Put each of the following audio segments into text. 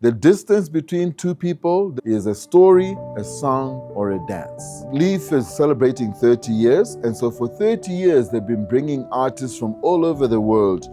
The distance between two people is a story, a song, or a dance. Leaf is celebrating 30 years, and so for 30 years, they've been bringing artists from all over the world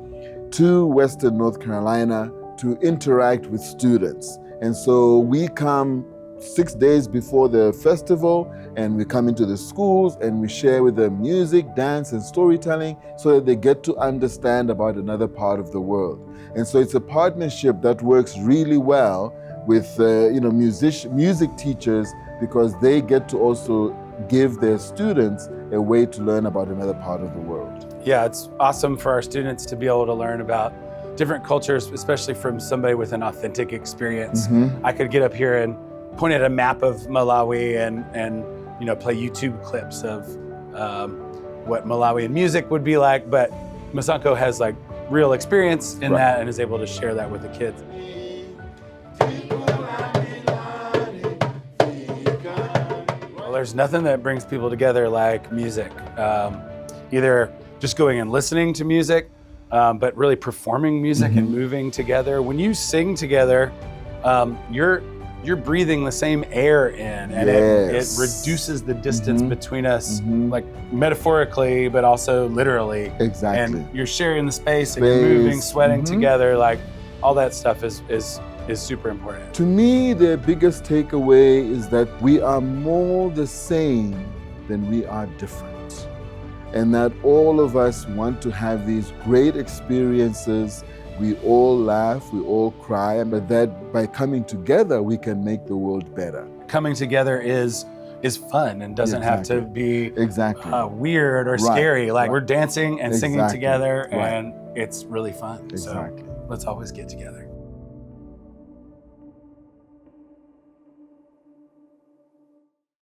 to Western North Carolina to interact with students. And so we come 6 days before the festival, and we come into the schools and we share with them music, dance, and storytelling so that they get to understand about another part of the world. And so it's a partnership that works really well with music teachers, because they get to also give their students a way to learn about another part of the world. Yeah, it's awesome for our students to be able to learn about different cultures, especially from somebody with an authentic experience. I could get up here and point at a map of Malawi and play YouTube clips of what Malawian music would be like, but Masankho has like real experience in that and is able to share that with the kids. Well, there's nothing that brings people together like music. Either just going and listening to music, but really performing music and moving together. When you sing together, you're breathing the same air in, and it reduces the distance between us, like metaphorically, but also literally. Exactly. And you're sharing the space and you're moving, sweating together, like all that stuff is super important. To me, the biggest takeaway is that we are more the same than we are different. And that all of us want to have these great experiences. We all laugh, we all cry, but that by coming together, we can make the world better. Coming together is fun and doesn't have to be weird or scary. Like we're dancing and singing together, and it's really fun. So let's always get together.